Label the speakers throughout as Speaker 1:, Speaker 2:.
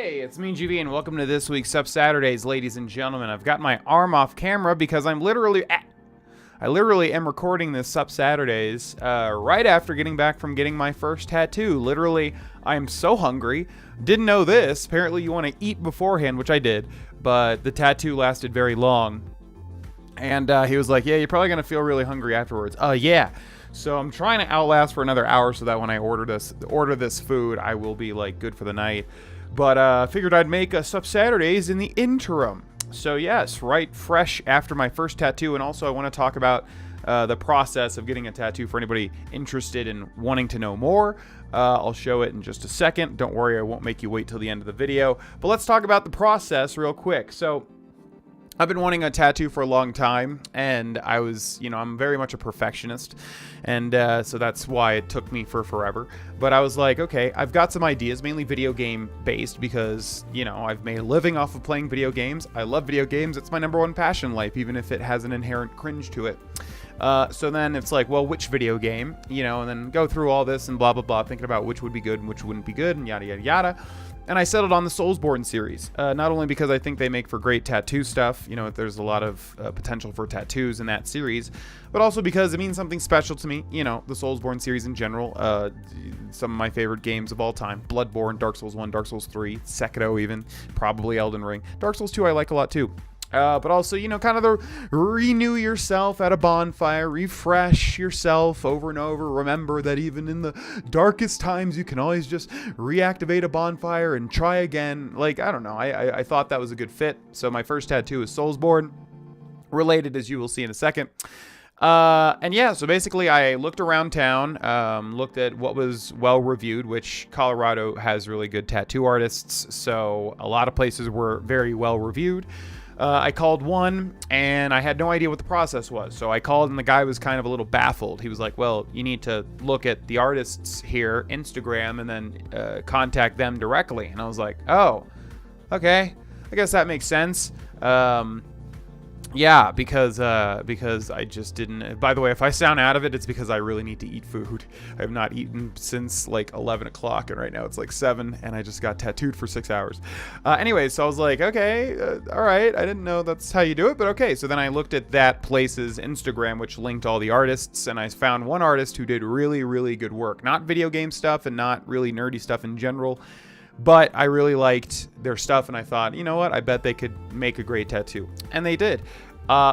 Speaker 1: Hey, it's me, GV, and welcome to this week's Sup Saturdays, ladies and gentlemen. I've got my arm off camera because I literally am recording this Sup Saturdays right after getting back from getting my first tattoo. Literally, I'm so hungry. Didn't know this. Apparently, you want to eat beforehand, which I did, but the tattoo lasted very long. And he was like, yeah, you're probably going to feel really hungry afterwards. Yeah. So I'm trying to outlast for another hour so that when I order this food, I will be like good for the night. But figured I'd make a Sup Saturdays in the interim. So yes, right fresh after my first tattoo. And also I want to talk about the process of getting a tattoo for anybody interested in wanting to know more. I'll show it in just a second. Don't worry, I won't make you wait till the end of the video. But let's talk about the process real quick. So I've been wanting a tattoo for a long time, and I'm very much a perfectionist, and so that's why it took me forever. But I was like, okay, I've got some ideas, mainly video game based, because, I've made a living off of playing video games. I love video games. It's my #1 passion in life, even if it has an inherent cringe to it. So then it's like, well, which video game, and then go through all this and blah, blah, blah, thinking about which would be good and which wouldn't be good and yada, yada, yada. And I settled on the Soulsborne series, not only because I think they make for great tattoo stuff, there's a lot of potential for tattoos in that series, but also because it means something special to me, the Soulsborne series in general, some of my favorite games of all time, Bloodborne, Dark Souls 1, Dark Souls 3, Sekiro even, probably Elden Ring, Dark Souls 2 I like a lot too. But also, kind of the renew yourself at a bonfire, refresh yourself over and over. Remember that even in the darkest times, you can always just reactivate a bonfire and try again. Like, I don't know. I thought that was a good fit. So my first tattoo is Soulsborne, related, as you will see in a second. And yeah, so basically I looked around town, looked at what was well reviewed, which Colorado has really good tattoo artists. So a lot of places were very well reviewed. I called one, and I had no idea what the process was. So I called, and the guy was kind of a little baffled. He was like, well, you need to look at the artists here, Instagram, and then contact them directly. And I was like, oh, okay. I guess that makes sense. Yeah, because I just didn't. By the way, if I sound out of it, it's because I really need to eat food. I have not eaten since like 11 o'clock, and right now it's like 7, and I just got tattooed for 6 hours. Anyway, so I was like, okay, all right. I didn't know that's how you do it, but okay. So then I looked at that place's Instagram, which linked all the artists, and I found one artist who did really, really good work. Not video game stuff and not really nerdy stuff in general. But I really liked their stuff, and I thought, you know what? I bet they could make a great tattoo. And they did.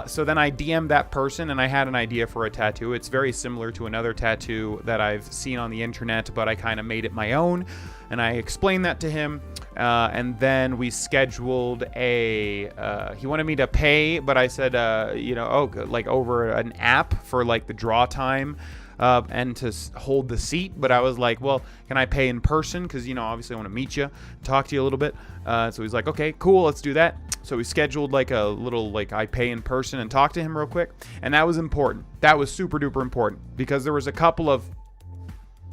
Speaker 1: So then I DM'd that person, and I had an idea for a tattoo. It's very similar to another tattoo that I've seen on the internet, but I kind of made it my own. And I explained that to him. And then we scheduled he wanted me to pay, but I said, like over an app for like the draw time. And to hold the seat, but I was like, well, can I pay in person? Because, obviously I want to meet you, talk to you a little bit. So he's like, okay, cool, let's do that. So we scheduled like a little, like, I pay in person and talk to him real quick. And that was important. That was super duper important because there was a couple of,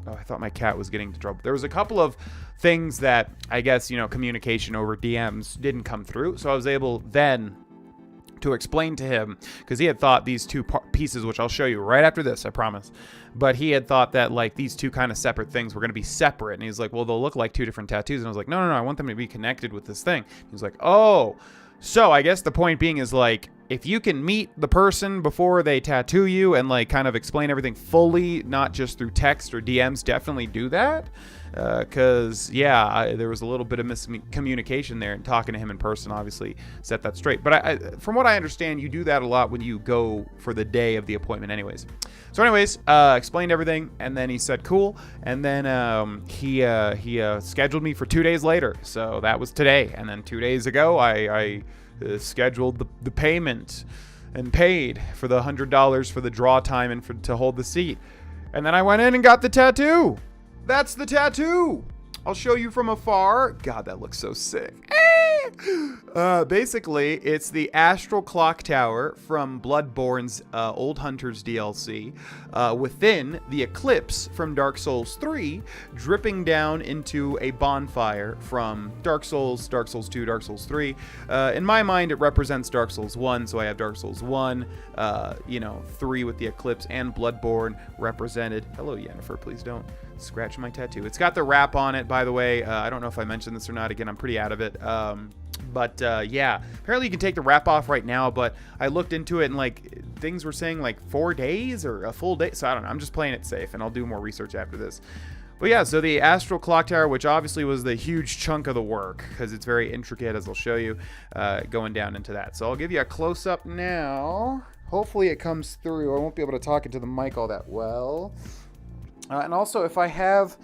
Speaker 1: I thought my cat was getting into trouble. There was a couple of things that I guess, communication over DMs didn't come through. So I was able then to explain to him, because he had thought these two pieces, which I'll show you right after this, I promise, but he had thought that like these two kind of separate things were going to be separate, and he's like, well, they'll look like two different tattoos, and I was like, no, I want them to be connected with this thing. He was like, oh, so I guess the point being is like, if you can meet the person before they tattoo you and like kind of explain everything fully, not just through text or DMs, definitely do that. Because, there was a little bit of miscommunication there, and talking to him in person obviously set that straight. But from what I understand, you do that a lot when you go for the day of the appointment anyways. So anyways, explained everything, and then he said cool, and then he scheduled me for 2 days later. So that was today, and then 2 days ago I scheduled the payment and paid for the $100 for the draw time and to hold the seat. And then I went in and got the tattoo. That's the tattoo. I'll show you from afar. God, that looks so sick. Basically, it's the Astral Clock Tower from Bloodborne's Old Hunters DLC, within the Eclipse from Dark Souls 3, dripping down into a bonfire from Dark Souls, Dark Souls 2, Dark Souls 3. In my mind, it represents Dark Souls 1, so I have Dark Souls 1, 3 with the Eclipse, and Bloodborne represented. Hello, Yennefer, please don't Scratch my tattoo. It's got the wrap on it, by the way. I don't know if I mentioned this or not. Again, I'm pretty out of it. But yeah, apparently you can take the wrap off right now, but I looked into it and like things were saying like 4 days or a full day. So I don't know. I'm just playing it safe, and I'll do more research after this. But yeah, so the Astral Clock Tower, which obviously was the huge chunk of the work because it's very intricate, as I'll show you, going down into that. So I'll give you a close-up now. Hopefully it comes through. I won't be able to talk into the mic all that well. And also, if I have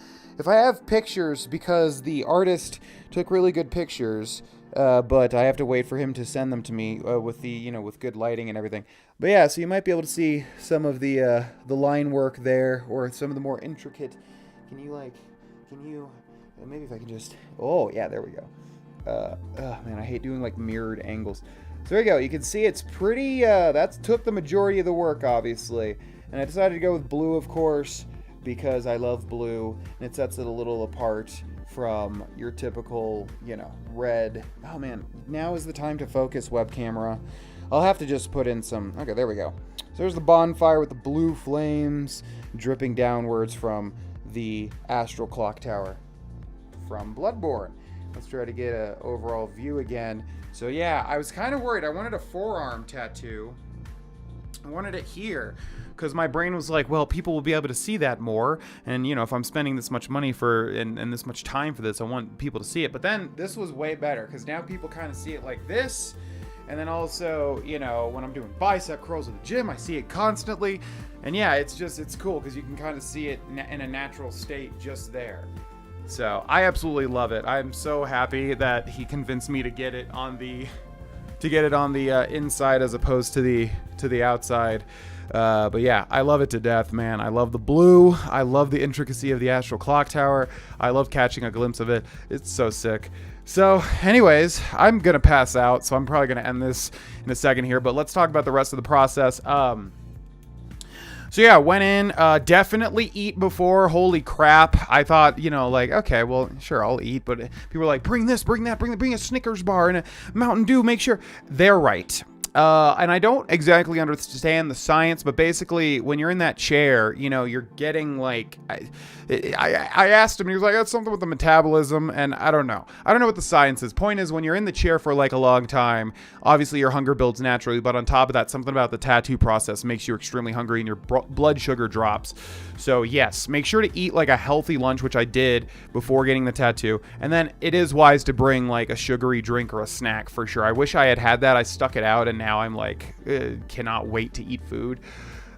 Speaker 1: pictures, because the artist took really good pictures, but I have to wait for him to send them to me with the with good lighting and everything. But yeah, so you might be able to see some of the line work there, or some of the more intricate. Maybe if I can just, oh yeah, there we go. Man, I hate doing like mirrored angles. So there you go. You can see it's pretty, that took the majority of the work, obviously. And I decided to go with blue, of course, because I love blue, and it sets it a little apart from your typical, red. Oh man, now is the time to focus, web camera. I'll have to just put in some, okay, there we go. So there's the bonfire with the blue flames dripping downwards from the Astral Clock Tower from Bloodborne. Let's try to get an overall view again. So yeah, I was kind of worried. I wanted a forearm tattoo. I wanted it here because my brain was like, well, people will be able to see that more. And, if I'm spending this much money and this much time for this, I want people to see it. But then this was way better because now people kind of see it like this. And then also, when I'm doing bicep curls at the gym, I see it constantly. And yeah, it's cool because you can kind of see it in a natural state just there. So I absolutely love it. I'm so happy that he convinced me to get it on the inside as opposed to the outside. But yeah, I love it to death, man. I love the blue. I love the intricacy of the Astral Clock Tower. I love catching a glimpse of it. It's so sick. So anyways, I'm going to pass out, so I'm probably going to end this in a second here, but let's talk about the rest of the process. So yeah, went in, definitely eat before. Holy crap. I thought, okay, well, sure, I'll eat, but people were like, bring this, bring that, bring a Snickers bar and a Mountain Dew, make sure. They're right. And I don't exactly understand the science, but basically when you're in that chair, you're getting like, I asked him, and he was like, that's something with the metabolism, and I don't know what the science is. Point is, when you're in the chair for like a long time, obviously your hunger builds naturally, but on top of that, something about the tattoo process makes you extremely hungry and your blood sugar drops. So yes, make sure to eat like a healthy lunch, which I did before getting the tattoo. And then it is wise to bring like a sugary drink or a snack for sure. I wish I had that. I stuck it out, and now I'm like, cannot wait to eat food.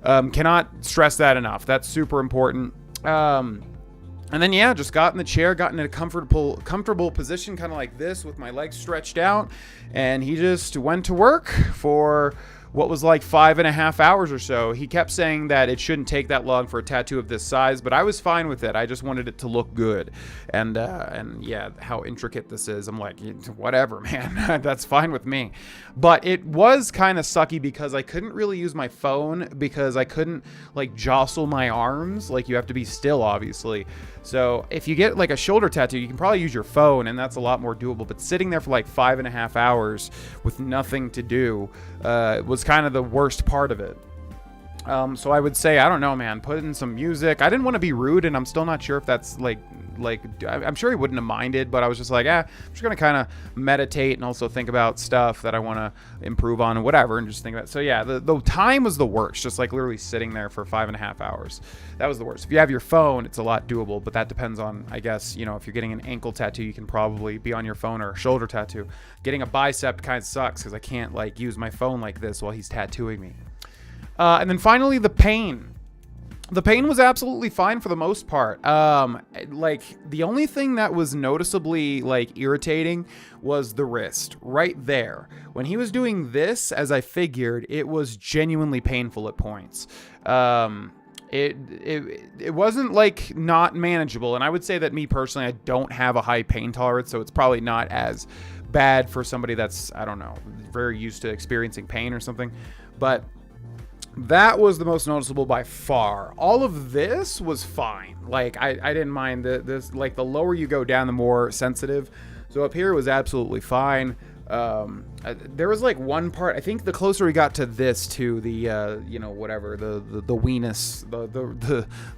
Speaker 1: Cannot stress that enough. That's super important. And then yeah, just got in the chair, got in a comfortable position, kind of like this, with my legs stretched out, and he just went to work for what was like 5.5 hours or so. He kept saying that it shouldn't take that long for a tattoo of this size, but I was fine with it. I just wanted it to look good. And yeah, how intricate this is, I'm like, whatever, man, that's fine with me. But it was kind of sucky because I couldn't really use my phone because I couldn't like jostle my arms. Like, you have to be still, obviously. So if you get like a shoulder tattoo, you can probably use your phone, and that's a lot more doable. But sitting there for like 5.5 hours with nothing to do was kind of the worst part of it. So I would say, I don't know, man, put in some music. I didn't want to be rude, and I'm still not sure if that's like I'm sure he wouldn't have minded, but I was just like, I'm just going to kind of meditate and also think about stuff that I want to improve on and whatever, and just think about it. So yeah, the time was the worst, just like literally sitting there for 5.5 hours. That was the worst. If you have your phone, it's a lot doable, but that depends on, I guess, if you're getting an ankle tattoo, you can probably be on your phone, or a shoulder tattoo. Getting a bicep kind of sucks because I can't like use my phone like this while he's tattooing me. And then finally, the pain. The pain was absolutely fine for the most part. Like, the only thing that was noticeably like irritating was the wrist right there. When he was doing this, as I figured, it was genuinely painful at points. It wasn't like not manageable, and I would say that me personally, I don't have a high pain tolerance, so it's probably not as bad for somebody that's, I don't know, very used to experiencing pain or something. But that was the most noticeable by far. All of this was fine. Like, I didn't mind this. Like, the lower you go down, the more sensitive. So up here it was absolutely fine. There was like one part, I think the closer we got to this, to the whatever, the weenus,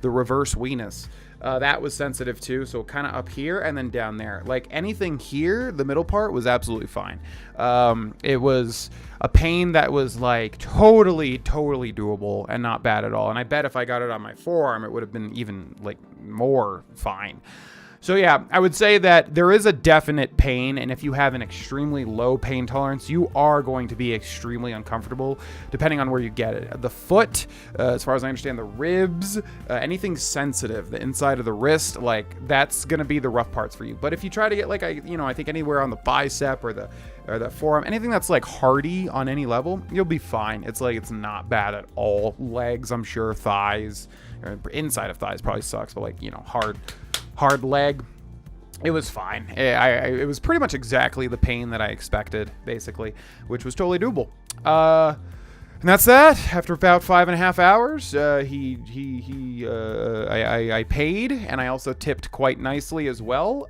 Speaker 1: the reverse weenus, That was sensitive too, so kind of up here and then down there. Like anything here, the middle part was absolutely fine. It was a pain that was like totally doable and not bad at all. And I bet if I got it on my forearm, it would have been even like more fine. So yeah, I would say that there is a definite pain, and if you have an extremely low pain tolerance, you are going to be extremely uncomfortable, depending on where you get it. The foot, as far as I understand, the ribs, anything sensitive, the inside of the wrist, like that's gonna be the rough parts for you. But if you try to get like I think anywhere on the bicep or the forearm, anything that's like hardy on any level, you'll be fine. It's like it's not bad at all. Legs, I'm sure, thighs, or inside of thighs probably sucks, but like hard leg, it was fine. It was pretty much exactly the pain that I expected, basically, which was totally doable. And that's that. After about 5.5 hours, I paid, and I also tipped quite nicely as well,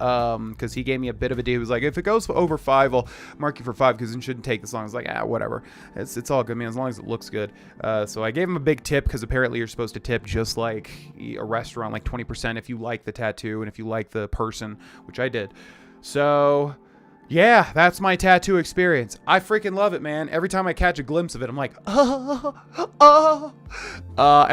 Speaker 1: because he gave me a bit of a deal. He was like, if it goes over 5, I'll mark you for 5 because it shouldn't take this long. I was like, whatever. It's all good, man, as long as it looks good. So I gave him a big tip because apparently you're supposed to tip just like a restaurant, like 20% if you like the tattoo and if you like the person, which I did. So yeah, that's my tattoo experience. I freaking love it, man. Every time I catch a glimpse of it, I'm like, and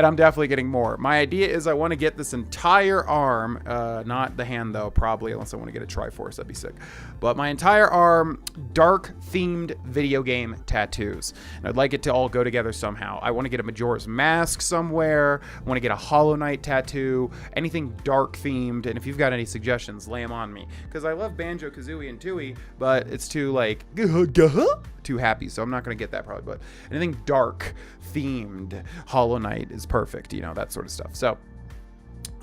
Speaker 1: I'm definitely getting more. My idea is I want to get this entire arm, not the hand though, probably, unless I want to get a Triforce, that'd be sick. But my entire arm, dark-themed video game tattoos. And I'd like it to all go together somehow. I want to get a Majora's Mask somewhere. I want to get a Hollow Knight tattoo. Anything dark-themed. And if you've got any suggestions, lay them on me. Because I love Banjo-Kazooie and Tui, but it's too like too happy, so I'm not gonna get that probably. But anything dark themed, Hollow Knight is perfect, that sort of stuff. So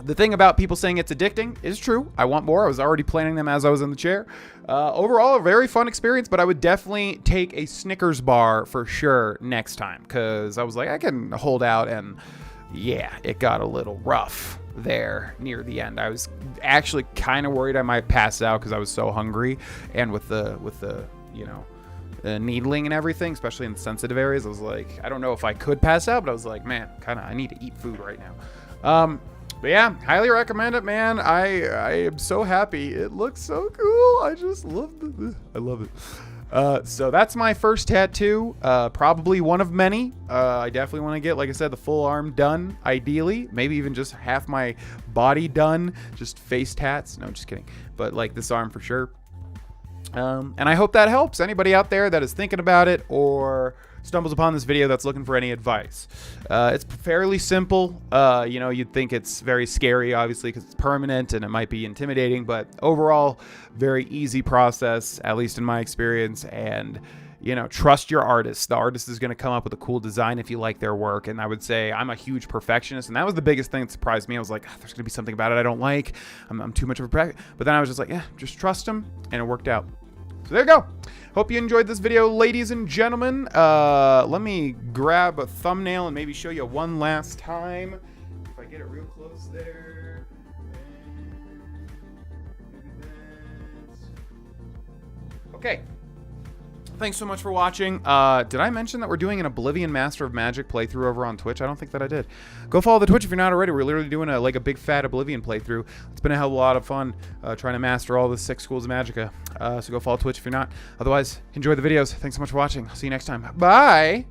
Speaker 1: the thing about people saying it's addicting is true. I want more. I was already planning them as I was in the chair. Overall, a very fun experience, but I would definitely take a Snickers bar for sure next time, because I was like, I can hold out, and yeah, it got a little rough there near the end. I was actually kind of worried I might pass out because I was so hungry, and with the needling and everything, especially in the sensitive areas, I was like, I don't know if I could pass out, but I was like, man, I need to eat food right now. But yeah, highly recommend it, man. I am so happy. It looks so cool. I just love I love it. So that's my first tattoo, probably one of many. I definitely want to get, like I said, the full arm done, ideally, maybe even just half my body done, just face tats. No, just kidding. But like this arm for sure. And I hope that helps anybody out there that is thinking about it or stumbles upon this video that's looking for any advice. It's fairly simple. You'd think it's very scary, obviously, because it's permanent and it might be intimidating, but overall, very easy process, at least in my experience. And trust your artist. The artist is going to come up with a cool design if you like their work. And I would say I'm a huge perfectionist, and that was the biggest thing that surprised me. I was like, there's going to be something about it I don't like. I'm too much of a perfectionist. But then I was just like, just trust him, and it worked out. So there you go. Hope you enjoyed this video, ladies and gentlemen. Let me grab a thumbnail and maybe show you one last time. If I get it real close there. Okay. Thanks so much for watching. Did I mention that we're doing an Oblivion Master of Magic playthrough over on Twitch? I don't think that I did. Go follow the Twitch if you're not already. We're literally doing a big fat Oblivion playthrough. It's been a hell of a lot of fun trying to master all the 6 schools of Magicka. So go follow Twitch if you're not. Otherwise, enjoy the videos. Thanks so much for watching. I'll see you next time. Bye!